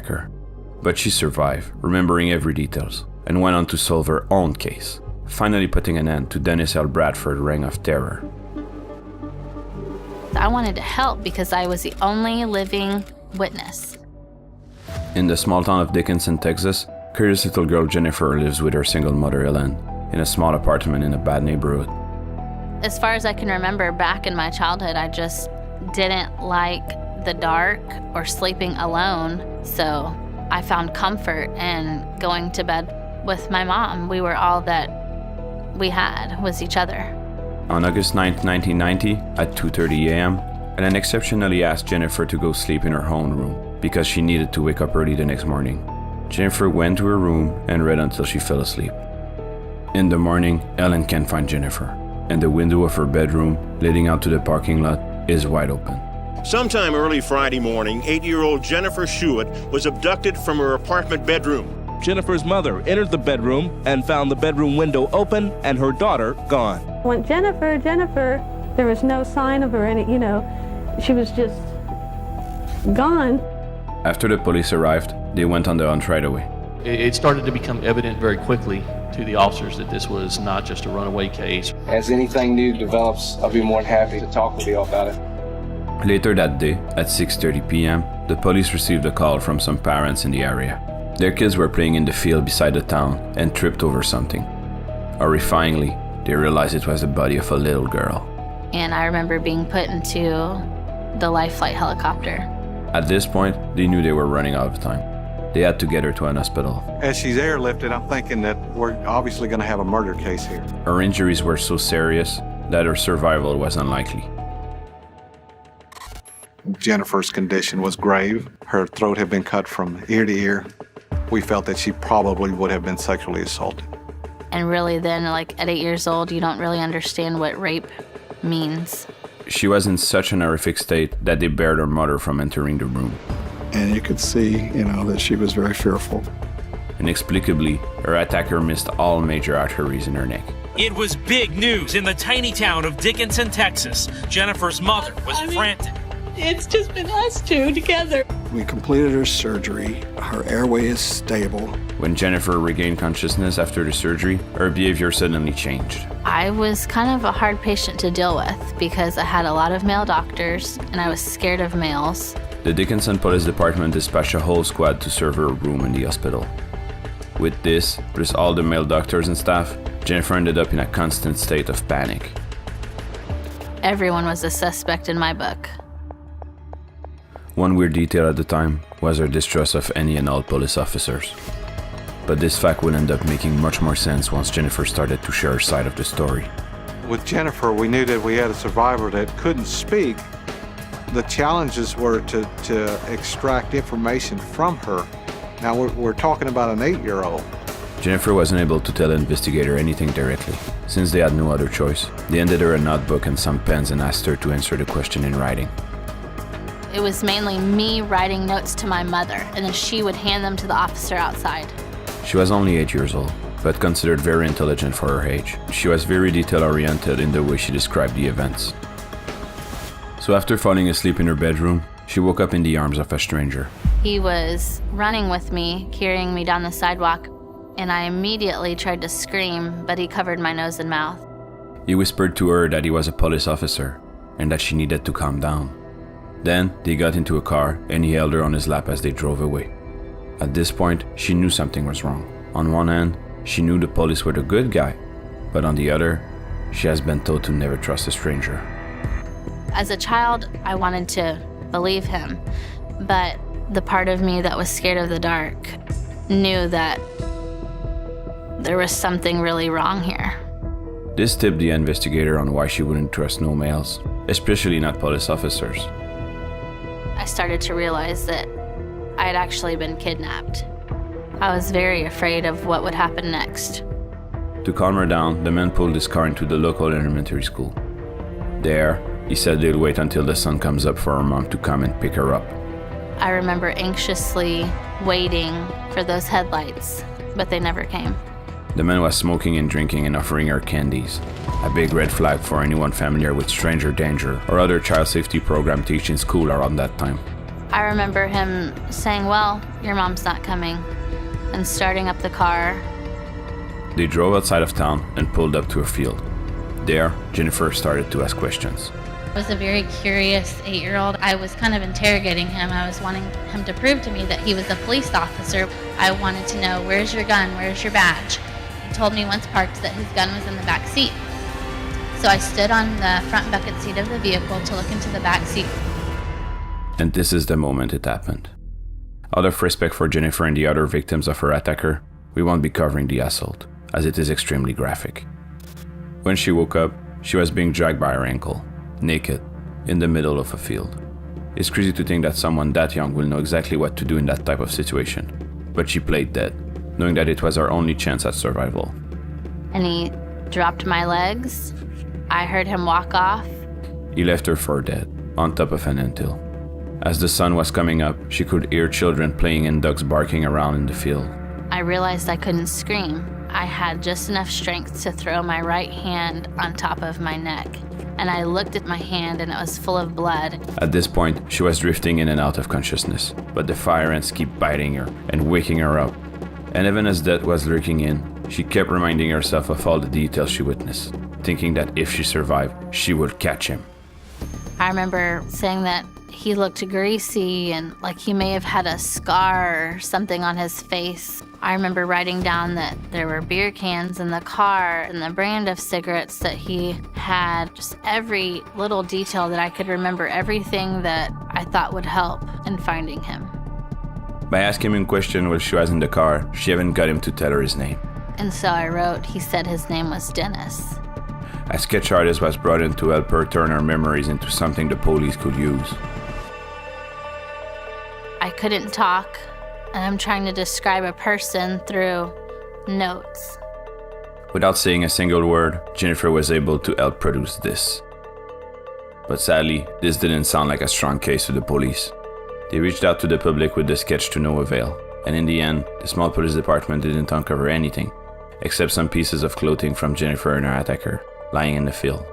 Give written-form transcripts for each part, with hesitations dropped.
attacker. But she survived, remembering every details, and went on to solve her own case, finally putting an end to Dennis L. Bradford's reign of terror. I wanted to help because I was the only living witness. In the small town of Dickinson, Texas, curious little girl Jennifer lives with her single mother Ellen in a small apartment in a bad neighborhood. As far as I can remember, back in my childhood, I just didn't like the dark or sleeping alone, so I found comfort in going to bed with my mom. We were all that we had, was each other. On August 9, 1990, at 2:30 a.m., Ellen exceptionally asked Jennifer to go sleep in her own room because she needed to wake up early the next morning. Jennifer went to her room and read until she fell asleep. In the morning, Ellen can't find Jennifer, and the window of her bedroom leading out to the parking lot is wide open. Sometime early Friday morning, 8-year-old Jennifer Schuett was abducted from her apartment bedroom. Jennifer's mother entered the bedroom and found the bedroom window open and her daughter gone. When Jennifer, there was no sign of her, she was just gone. After the police arrived, they went on the hunt right away. It started to become evident very quickly to the officers that this was not just a runaway case. As anything new develops, I'll be more than happy to talk with you all about it. Later that day, at 6:30 p.m., the police received a call from some parents in the area. Their kids were playing in the field beside the town and tripped over something. Horrifyingly, they realized it was the body of a little girl. And I remember being put into the life flight helicopter. At this point, they knew they were running out of time. They had to get her to an hospital. As she's airlifted, I'm thinking that we're obviously going to have a murder case here. Her injuries were so serious that her survival was unlikely. Jennifer's condition was grave. Her throat had been cut from ear to ear. We felt that she probably would have been sexually assaulted. And really then, at 8 years old, you don't really understand what rape means. She was in such an horrific state that they barred her mother from entering the room. And you could see, that she was very fearful. Inexplicably, her attacker missed all major arteries in her neck. It was big news in the tiny town of Dickinson, Texas. Jennifer's mother was frantic. It's just been us two together. We completed her surgery. Her airway is stable. When Jennifer regained consciousness after the surgery, her behavior suddenly changed. I was kind of a hard patient to deal with because I had a lot of male doctors and I was scared of males. The Dickinson Police Department dispatched a whole squad to serve her a room in the hospital. With this, plus all the male doctors and staff, Jennifer ended up in a constant state of panic. Everyone was a suspect in my book. One weird detail at the time was her distrust of any and all police officers. But this fact would end up making much more sense once Jennifer started to share her side of the story. With Jennifer, we knew that we had a survivor that couldn't speak. The challenges were to extract information from her. Now we're talking about an 8-year-old. Jennifer wasn't able to tell the investigator anything directly. Since they had no other choice, they handed her a notebook and some pens and asked her to answer the question in writing. It was mainly me writing notes to my mother, and then she would hand them to the officer outside. She was only 8 years old, but considered very intelligent for her age. She was very detail-oriented in the way she described the events. So after falling asleep in her bedroom, she woke up in the arms of a stranger. He was running with me, carrying me down the sidewalk, and I immediately tried to scream, but he covered my nose and mouth. He whispered to her that he was a police officer and that she needed to calm down. Then they got into a car and he held her on his lap as they drove away. At this point, she knew something was wrong. On one hand, she knew the police were the good guy, but on the other, she has been told to never trust a stranger. As a child, I wanted to believe him, but the part of me that was scared of the dark knew that there was something really wrong here. This tipped the investigator on why she wouldn't trust no males, especially not police officers. I started to realize that I had actually been kidnapped. I was very afraid of what would happen next. To calm her down, the man pulled his car into the local elementary school. There, he said they'd wait until the sun comes up for her mom to come and pick her up. I remember anxiously waiting for those headlights, but they never came. The man was smoking and drinking and offering her candies, a big red flag for anyone familiar with stranger danger or other child safety program teaching school around that time. I remember him saying, well, your mom's not coming, and starting up the car. They drove outside of town and pulled up to a field. There, Jennifer started to ask questions. I was a very curious 8-year-old. I was kind of interrogating him. I was wanting him to prove to me that he was a police officer. I wanted to know, where's your gun? Where's your badge? He told me once parked that his gun was in the back seat. So I stood on the front bucket seat of the vehicle to look into the back seat. And this is the moment it happened. Out of respect for Jennifer and the other victims of her attacker, we won't be covering the assault, as it is extremely graphic. When she woke up, she was being dragged by her ankle, naked, in the middle of a field. It's crazy to think that someone that young will know exactly what to do in that type of situation. But she played dead, knowing that it was her only chance at survival. And he dropped my legs. I heard him walk off. He left her for dead, on top of an anthill. As the sun was coming up, she could hear children playing and dogs barking around in the field. I realized I couldn't scream. I had just enough strength to throw my right hand on top of my neck. And I looked at my hand and it was full of blood. At this point, she was drifting in and out of consciousness, but the fire ants kept biting her and waking her up. And even as death was lurking in, she kept reminding herself of all the details she witnessed, thinking that if she survived, she would catch him. I remember saying that he looked greasy and like he may have had a scar or something on his face. I remember writing down that there were beer cans in the car and the brand of cigarettes that he had, just every little detail that I could remember, everything that I thought would help in finding him. By asking him questions while she was in the car, she even got him to tell her his name. And so I wrote, he said his name was Dennis. A sketch artist was brought in to help her turn her memories into something the police could use. I couldn't talk, and I'm trying to describe a person through notes. Without saying a single word, Jennifer was able to help produce this. But sadly, this didn't sound like a strong case to the police. They reached out to the public with the sketch to no avail, and in the end, the small police department didn't uncover anything, except some pieces of clothing from Jennifer and her attacker, lying in the field.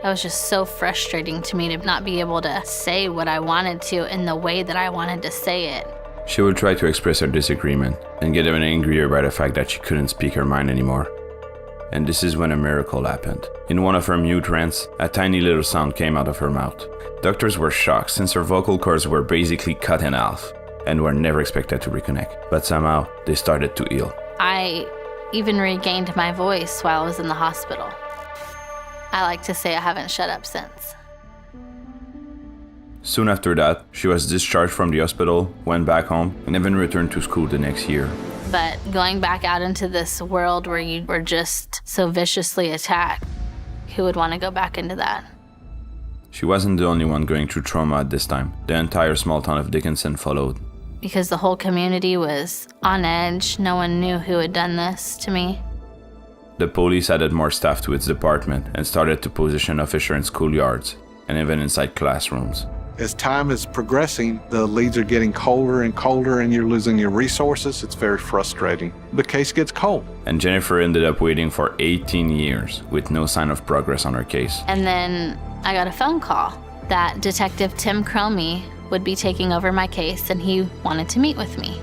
It was just so frustrating to me to not be able to say what I wanted to in the way that I wanted to say it. She would try to express her disagreement and get even angrier by the fact that she couldn't speak her mind anymore. And this is when a miracle happened. In one of her mute rants, a tiny little sound came out of her mouth. Doctors were shocked since her vocal cords were basically cut in half and were never expected to reconnect. But somehow, they started to heal. I even regained my voice while I was in the hospital. I like to say I haven't shut up since. Soon after that, she was discharged from the hospital, went back home, and even returned to school the next year. But going back out into this world where you were just so viciously attacked, who would want to go back into that? She wasn't the only one going through trauma at this time. The entire small town of Dickinson followed. Because the whole community was on edge. No one knew who had done this to me. The police added more staff to its department and started to position officers in schoolyards and even inside classrooms. As time is progressing, the leads are getting colder and colder and you're losing your resources. It's very frustrating. The case gets cold. And Jennifer ended up waiting for 18 years with no sign of progress on her case. And then I got a phone call that Detective Tim Cromie would be taking over my case and he wanted to meet with me.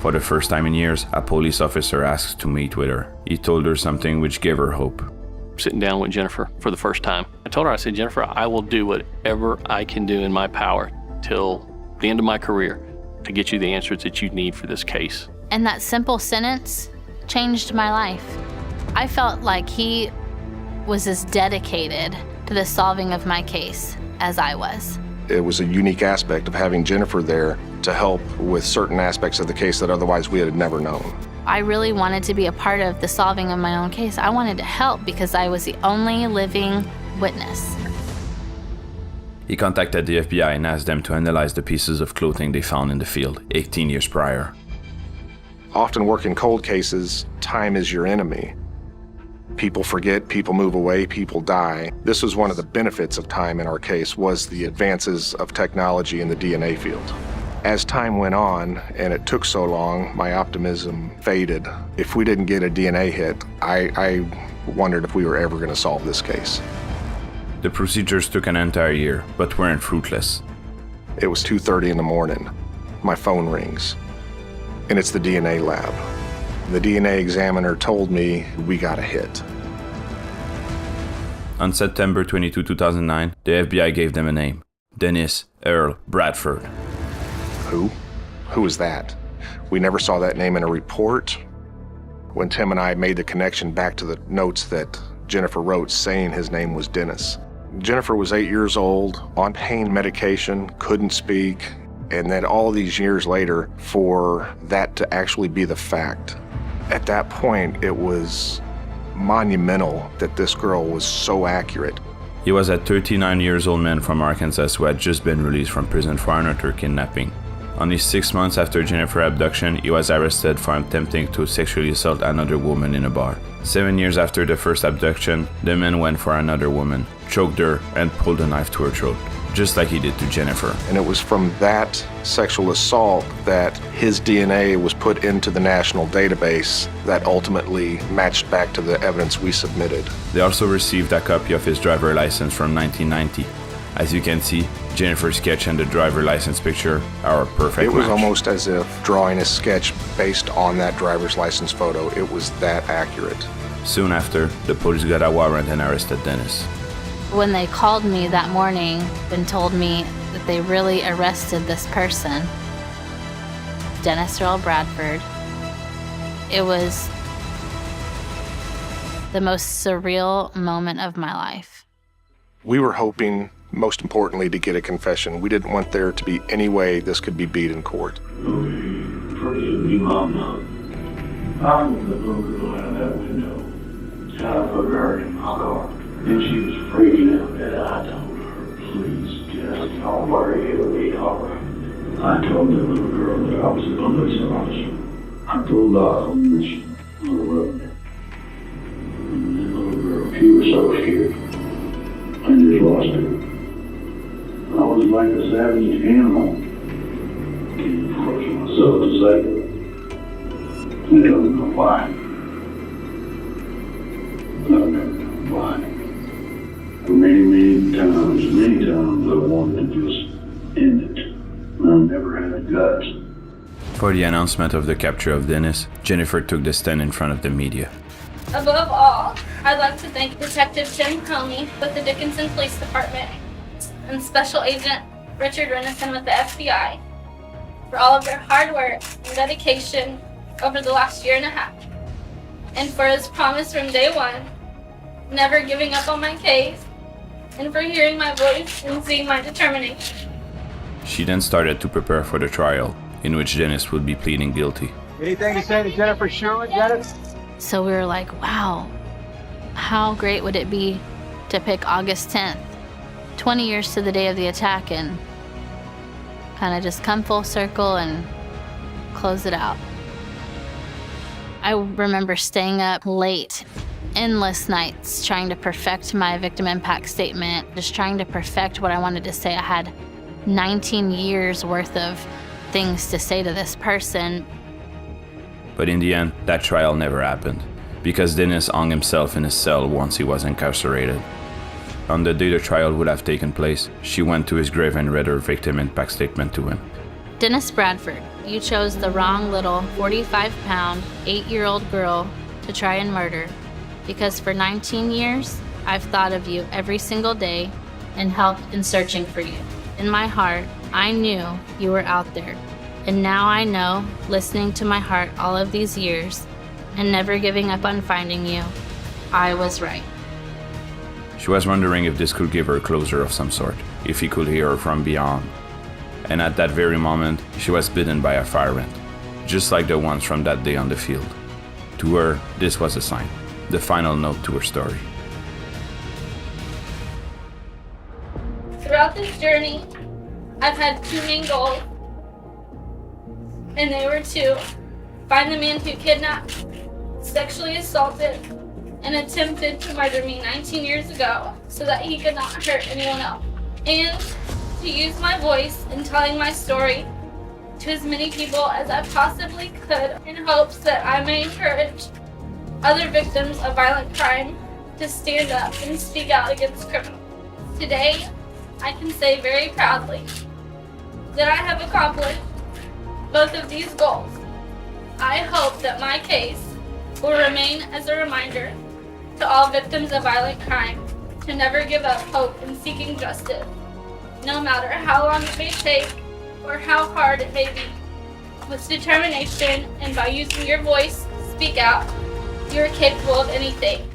For the first time in years, a police officer asked to meet with her. He told her something which gave her hope. Sitting down with Jennifer for the first time, I told her, I said, Jennifer, I will do whatever I can do in my power till the end of my career to get you the answers that you need for this case. And that simple sentence changed my life. I felt like he was as dedicated to the solving of my case as I was. It was a unique aspect of having Jennifer there to help with certain aspects of the case that otherwise we had never known. I really wanted to be a part of the solving of my own case. I wanted to help because I was the only living witness. He contacted the FBI and asked them to analyze the pieces of clothing they found in the field 18 years prior. Often working cold cases, time is your enemy. People forget, people move away, people die. This was one of the benefits of time in our case, was the advances of technology in the DNA field. As time went on, and it took so long, my optimism faded. If we didn't get a DNA hit, I wondered if we were ever going to solve this case. The procedures took an entire year, but weren't fruitless. It was 2:30 in the morning. My phone rings, and it's the DNA lab. The DNA examiner told me we got a hit. On September 22, 2009, the FBI gave them a name: Dennis Earl Bradford. Who? Who is that? We never saw that name in a report. When Tim and I made the connection back to the notes that Jennifer wrote saying his name was Dennis. Jennifer was 8 years old, on pain medication, couldn't speak, and then all these years later, for that to actually be the fact. At that point, it was monumental that this girl was so accurate. He was a 39-year-old man from Arkansas who had just been released from prison for another kidnapping. Only 6 months after Jennifer's abduction, he was arrested for attempting to sexually assault another woman in a bar. 7 years after the first abduction, the man went for another woman, choked her, and pulled a knife to her throat, just like he did to Jennifer. And it was from that sexual assault that his DNA was put into the national database that ultimately matched back to the evidence we submitted. They also received a copy of his driver's license from 1990. As you can see, Jennifer's sketch and the driver license picture are a perfect It was match. almost as if drawing a sketch based on that driver's license photo. It was that accurate. Soon after, the police got a warrant and arrested Dennis. When they called me that morning and told me that they really arrested this person, Dennis Earl Bradford, it was the most surreal moment of my life. We were hoping, most importantly, to get a confession. We didn't want there to be any way this could be beat in court. Forgive me, Mama. I was the little girl out of that window. I put her in my car, and she was freaking out that I told her, please just don't worry, it'll be all right. I told the little girl that I was a police officer. I pulled off on this little road. And the little girl, she was so scared. I just lost her. I was like a savage animal. Getting forced myself to save her. I don't know why. I don't know why. Many times I wanted to just end it. I never had guts. For the announcement of the capture of Dennis, Jennifer took the stand in front of the media. Above all, I'd like to thank Detective Tim Cromie with the Dickinson Police Department and Special Agent Richard Renison with the FBI for all of their hard work and dedication over the last year and a half, and for his promise from day one, never giving up on my case, and for hearing my voice and seeing my determination. She then started to prepare for the trial, in which Dennis would be pleading guilty. Anything to say to Jennifer Schuett, Dennis? So we were like, wow, how great would it be to pick August 10th, 20 years to the day of the attack, and kind of just come full circle and close it out. I remember staying up late, endless nights, trying to perfect my victim impact statement, just trying to perfect what I wanted to say. I had 19 years worth of things to say to this person. But in the end, that trial never happened, because Dennis hung himself in his cell once he was incarcerated. On the day the trial would have taken place, she went to his grave and read her victim impact statement to him. Dennis Bradford, you chose the wrong little 45-pound, 8-year-old girl to try and murder, because for 19 years, I've thought of you every single day and helped in searching for you. In my heart, I knew you were out there. And now I know, listening to my heart all of these years and never giving up on finding you, I was right. She was wondering if this could give her closure of some sort, if he could hear her from beyond. And at that very moment, she was bitten by a fire ant, just like the ones from that day on the field. To her, this was a sign, the final note to her story. Throughout this journey, I've had two main goals, and they were to find the man who kidnapped, sexually assaulted, and attempted to murder me 19 years ago so that he could not hurt anyone else, and to use my voice in telling my story to as many people as I possibly could in hopes that I may encourage other victims of violent crime to stand up and speak out against criminals. Today, I can say very proudly that I have accomplished both of these goals. I hope that my case will remain as a reminder to all victims of violent crime to never give up hope in seeking justice, no matter how long it may take or how hard it may be. With determination and by using your voice to speak out, you are capable of anything.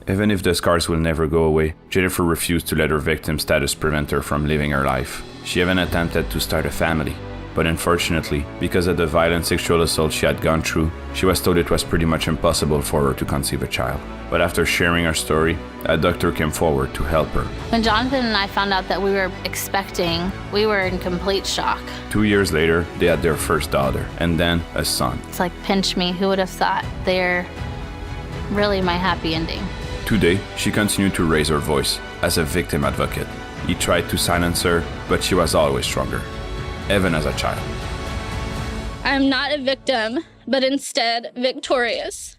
Even if the scars will never go away, Jennifer refused to let her victim status prevent her from living her life. She even attempted to start a family. But unfortunately, because of the violent sexual assault she had gone through, she was told it was pretty much impossible for her to conceive a child. But after sharing her story, a doctor came forward to help her. When Jonathan and I found out that we were expecting, we were in complete shock. 2 years later, they had their first daughter, and then a son. It's like, pinch me, who would have thought? They're really my happy ending. Today, she continued to raise her voice as a victim advocate. He tried to silence her, but she was always stronger, even as a child. I am not a victim, but instead victorious.